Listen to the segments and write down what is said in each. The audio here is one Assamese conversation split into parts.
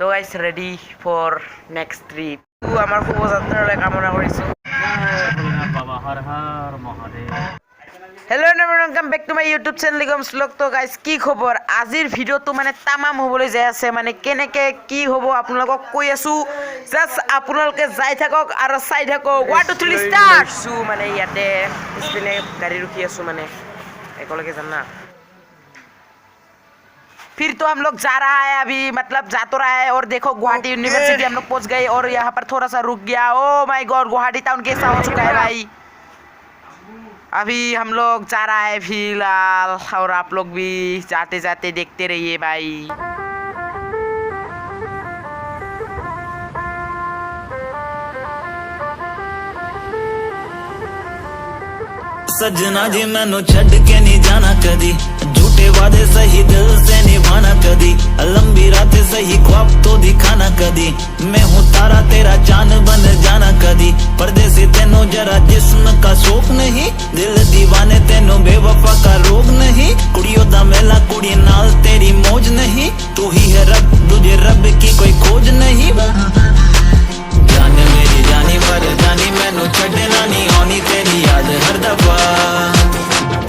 তো guys ready for next trip আমাৰ শুভযাত্ৰালৈ কামনা কৰিছোঁ hello' welcome back to my YouTube channel Nigam Shlok. তো গাইজ কি খবৰ? আজিৰ ভিডিঅ'টো মানে তামাম হ'বলৈ যাই আছে, মানে কেনেকৈ কি হ'ব আপোনালোকক কৈ আছোঁ। জাষ্ট আপোনালোকে যাই থাকক আৰু চাই থাকক। 1 2 3 ষ্টাৰ্ট। মানে ইয়াতে পিছপিনে গাড়ী ৰখি আছোঁ, মানে একেলগে যাম না। फिर तो हम लोग जा रहा है अभी, मतलब जा तो रहा है। और देखो गुवाहाटी यूनिवर्सिटी हम लोग पहुंच गए और यहाँ पर थोड़ा सा रुक गया। Oh my God, Guwahati town कैसा हो चुका है भाई। अभी हम लोग जा रहा है फिलहाल, और आप लोग भी जाते जाते देखते रहिए भाई। सजना जी मैनू छड़ के नहीं जाना कदी, झूठे वादे सही दिल से निभाना कदी, लंबी रातें सही ख्वाब तो दिखाना कदी, मैं हूँ तारा तेरा चांद बन जाना कदी, परदेसी तेनों जरा जिस्म का शौक नहीं, दिल दीवाने तेनों बेवफा का रोग नहीं, कुड़ियों दा मेला कुड़ी नाल तेरी मौज नहीं, तू ही है रब तुझे रब की कोई खोज नहीं। जान मेरी जानी पर जानी मैनू छड़ना नहीं आनी तेरी याद हर दफा,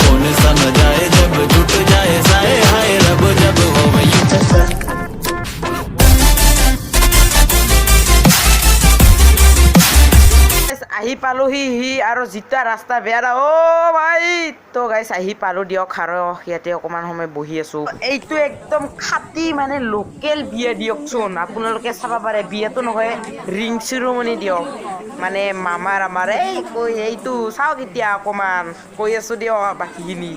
कौन समझ आए जब टूट जाए साए हाय रब जब हो আহি পালোহি আৰু জিতা ৰাস্তা বেয়া অ ভাই। তো গাইছ আহি পালোঁ দিয়ক, আৰু ইয়াতে অকণমান সময় বহি আছোঁ। এইটো একদম খাটি মানে লোকেল বিয়া দিয়কচোন, আপোনালোকে চাব পাৰে। বিয়াটো নহয়, ৰিং চিৰমনি দিয়ক, মানে মামাৰ আমাৰ এইটো চাওক। এতিয়া অকণমান কৈ আছোঁ দিয়ক বাকীখিনি,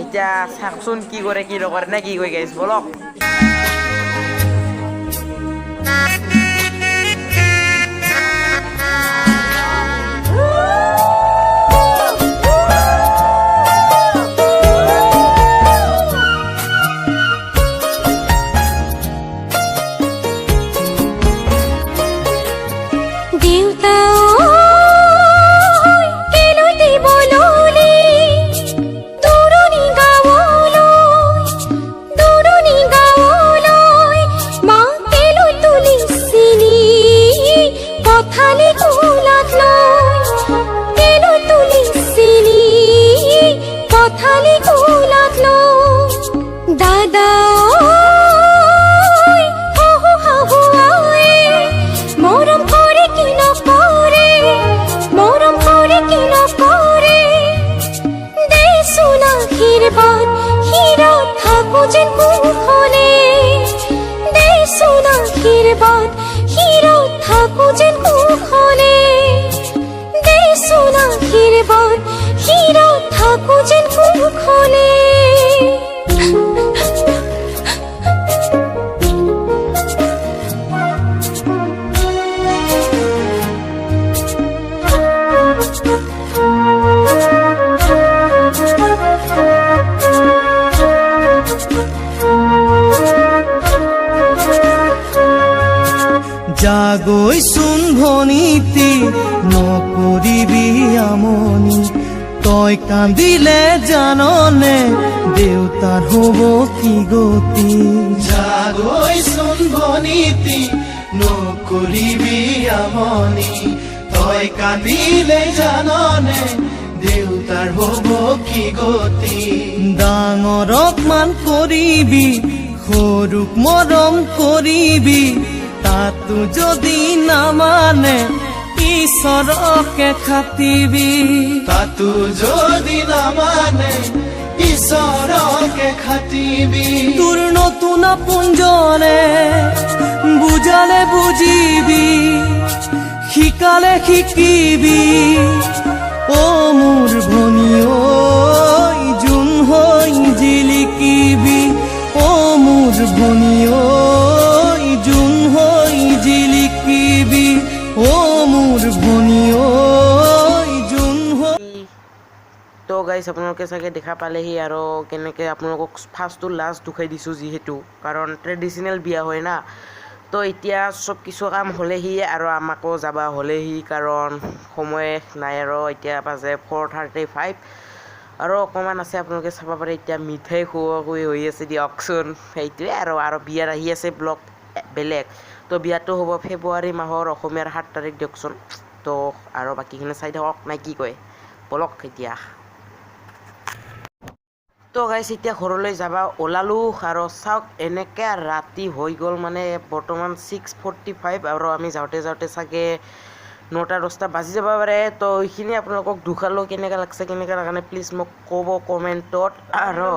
এতিয়া চাওকচোন কি কৰে কি নকৰে নে কি কৈ গাইছ বলক। জাগৈচোন ভনীতি নকৰিবি আমনি, তই কান্দিলে জাননে দেউতাৰ হ'ব কি গতি। জাগৈচোন ভনীতি নকৰিবি আমনি, তই কান্দিলে জাননে দেউতাৰ হ'ব কি গতি। ডাঙৰক মান কৰিবি সৰুক মৰম কৰিবি, তাতো যদি নামানে ঈশ্বৰকে খাটিবি, তাতো যদি নামানে ঈশ্বৰকে খাটিবি। তোৰ নতুন পুঞ্জনে বুজালে বুজিবি, শিকালে শিকিবি। অ মোৰ ভনী ঐ জোন হৈ জিলিকিবি, অ মোৰ ভনী ঐ জোন হৈ জিলিকিবি, অ মোৰ ভনী ঐ জোন হৈ। তো গাইছ আপোনালোকে চাগে দেখা পালেহি আৰু কেনেকৈ আপোনালোকক ফাৰ্ষ্ট টু লাষ্ট দুখাই দিছোঁ, যিহেতু কাৰণ ট্ৰেডিশ্যনেল বিয়া হয় না। তো এতিয়া চব কিছু কাম হ'লেহি আৰু আমাকো যাব হ'লেহি, কাৰণ সময় নাই আৰু। এতিয়া বাজে 4:35 আৰু অকণমান আছে, আপোনালোকে চাব পাৰে। এতিয়া মিঠাই খুওৱা খুওৱি হৈ আছে দিয়কচোন, সেইটোৱে আৰু বিয়াত আহি আছে ব্লগ বেলেগ তো বিয়াটো হ'ব ফেব্ৰুৱাৰী মাহৰ অসমীয়াৰ 7 তাৰিখ দিয়কচোন তো আৰু বাকীখিনি চাই থাকক নাই কি কয় বলক এতিয়া তো গাইছ এতিয়া ঘৰলৈ যাবা ওলালো আৰু চাওক এনেকৈ ৰাতি হৈ গ'ল মানে বৰ্তমান 6:45 আৰু আমি যাওঁতে যাওঁতে চাগে 9-10টা বাজি যাব পাৰে তো এইখিনি আপোনালোকক দুখালো কেনেকৈ লাগছে কেনেকৈ লগা নাই প্লিজ মোক ক'ব কমেণ্টত আৰু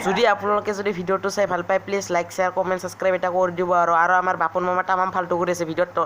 যদি আপোনালোকে যদি ভিডিঅ'টো চাই ভাল পায় please like share comment subscribe এটা কৰি দিব আৰু আমাৰ বাপন মামা তামাম ফাল্টু কৰি আছে ভিডিঅ'ত